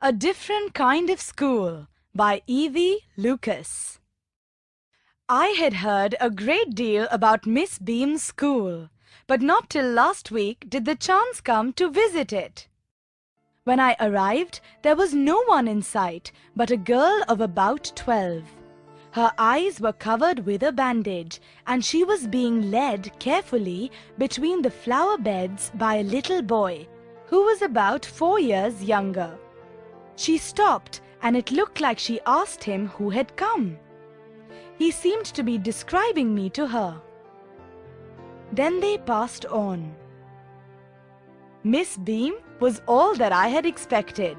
A Different Kind of School by Evie Lucas. I had heard a great deal about Miss Beam's school, but not till last week did the chance come to visit it. When I arrived, there was no one in sight but a girl of about 12. Her eyes were covered with a bandage, and she was being led carefully between the flower beds by a little boy, who was about 4 years younger. She stopped, and it looked like she asked him who had come. He seemed to be describing me to her. Then they passed on. Miss Beam was all that I had expected.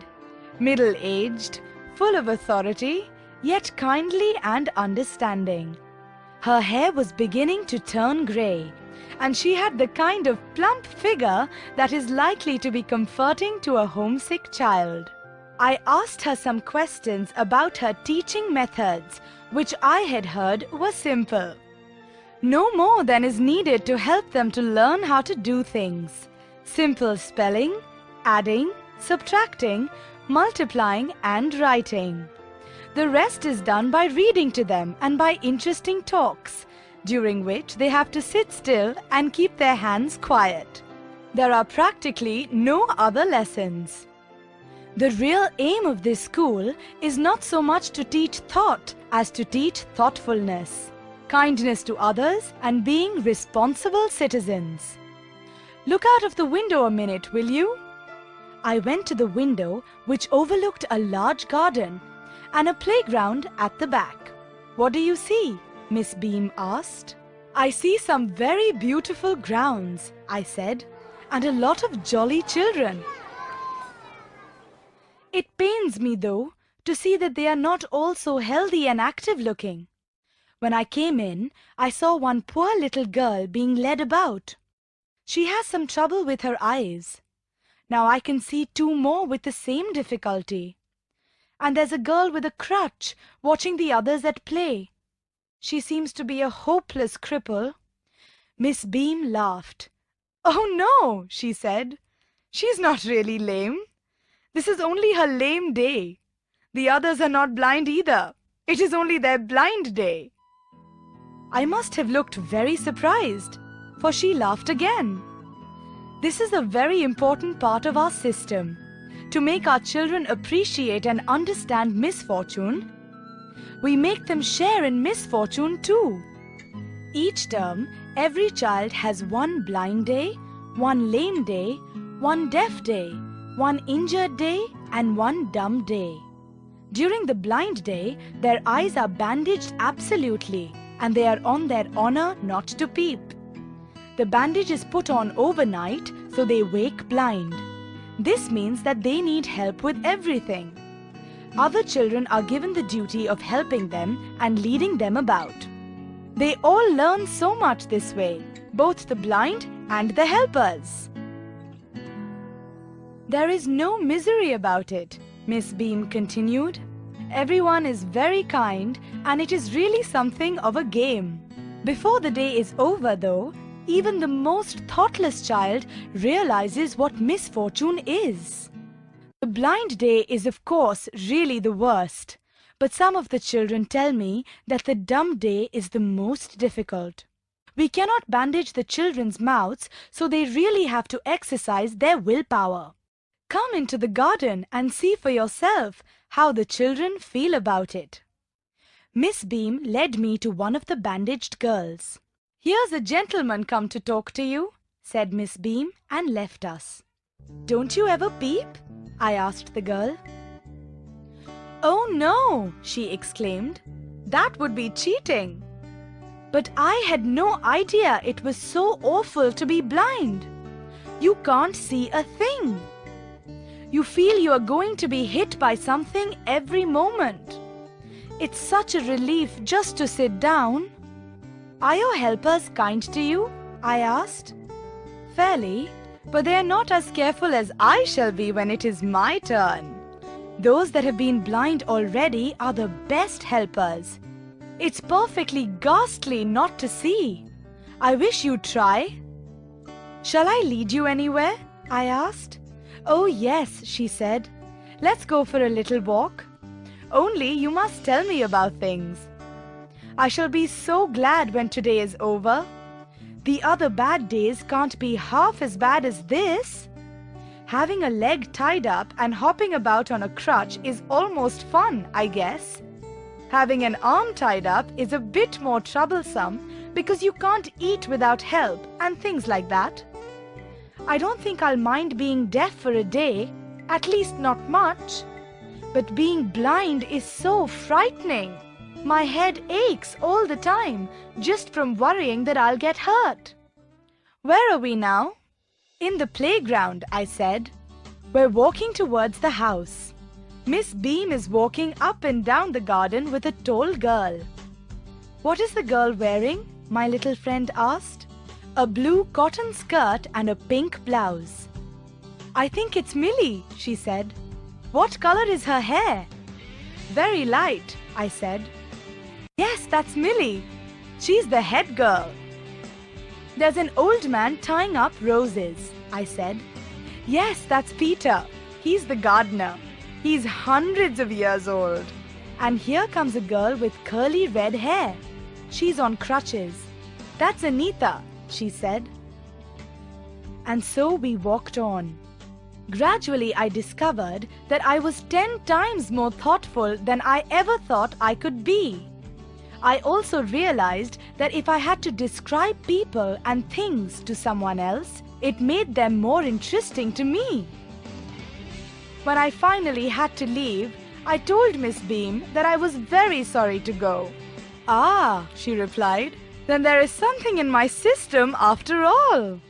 Middle-aged, full of authority, yet kindly and understanding. Her hair was beginning to turn grey, and she had the kind of plump figure that is likely to be comforting to a homesick child. I asked her some questions about her teaching methods, which I had heard were simple. No more than is needed to help them to learn how to do things. Simple spelling, adding, subtracting, multiplying and writing. The rest is done by reading to them and by interesting talks, during which they have to sit still and keep their hands quiet. There are practically no other lessons. The real aim of this school is not so much to teach thought as to teach thoughtfulness, kindness to others and being responsible citizens. Look out of the window a minute, will you? I went to the window, which overlooked a large garden and a playground at the back. What do you see? Miss Beam asked. I see some very beautiful grounds, I said, and a lot of jolly children. It pains me, though, to see that they are not all so healthy and active looking. When I came in, I saw one poor little girl being led about. She has some trouble with her eyes. Now I can see 2 more with the same difficulty. And there's a girl with a crutch watching the others at play. She seems to be a hopeless cripple. Miss Beam laughed. "Oh no," she said. "She's not really lame. This is only her lame day. The others are not blind either. It is only their blind day." I must have looked very surprised, for she laughed again. This is a very important part of our system, to make our children appreciate and understand misfortune. We make them share in misfortune too. Each term, every child has 1 blind day, 1 lame day, 1 deaf day, 1 injured day and 1 dumb day. During the blind day, their eyes are bandaged absolutely and they are on their honor not to peep. The bandage is put on overnight so they wake blind. This means that they need help with everything. Other children are given the duty of helping them and leading them about. They all learn so much this way, both the blind and the helpers. There is no misery about it, Miss Beam continued. Everyone is very kind and it is really something of a game. Before the day is over, though, even the most thoughtless child realizes what misfortune is. The blind day is of course really the worst, but some of the children tell me that the dumb day is the most difficult. We cannot bandage the children's mouths, so they really have to exercise their willpower. Come into the garden and see for yourself how the children feel about it. Miss Beam led me to one of the bandaged girls. "Here's a gentleman come to talk to you," said Miss Beam and left us. "Don't you ever peep?" I asked the girl. "Oh no," she exclaimed. "That would be cheating." But I had no idea it was so awful to be blind. You can't see a thing. You feel you are going to be hit by something every moment. It's such a relief just to sit down. "Are your helpers kind to you?" I asked. "Fairly, but they are not as careful as I shall be when it is my turn. Those that have been blind already are the best helpers. It's perfectly ghastly not to see. I wish you'd try." "Shall I lead you anywhere?" I asked. "Oh yes," she said. Let's go for a little walk. Only you must tell me about things. I shall be so glad when today is over. The other bad days can't be half as bad as this. Having a leg tied up and hopping about on a crutch is almost fun, I guess. Having an arm tied up is a bit more troublesome because you can't eat without help and things like that. I don't think I'll mind being deaf for a day, at least not much. But being blind is so frightening. My head aches all the time just from worrying that I'll get hurt. Where are we now? In the playground, I said. We're walking towards the house. Miss Beam is walking up and down the garden with a tall girl. What is the girl wearing? My little friend asked. A blue cotton skirt and a pink blouse. I think it's Millie, she said. What color is her hair? Very light, I said. Yes, that's Millie. She's the head girl. There's an old man tying up roses, I said. Yes, that's Peter. He's the gardener. He's hundreds of years old. And here comes a girl with curly red hair. She's on crutches. That's Anita, she said. And so we walked on. Gradually, I discovered that I was 10 times more thoughtful than I ever thought I could be. I also realized that if I had to describe people and things to someone else, it made them more interesting to me. When I finally had to leave, I told Miss Beam that I was very sorry to go. Ah, she replied, then there is something in my system after all.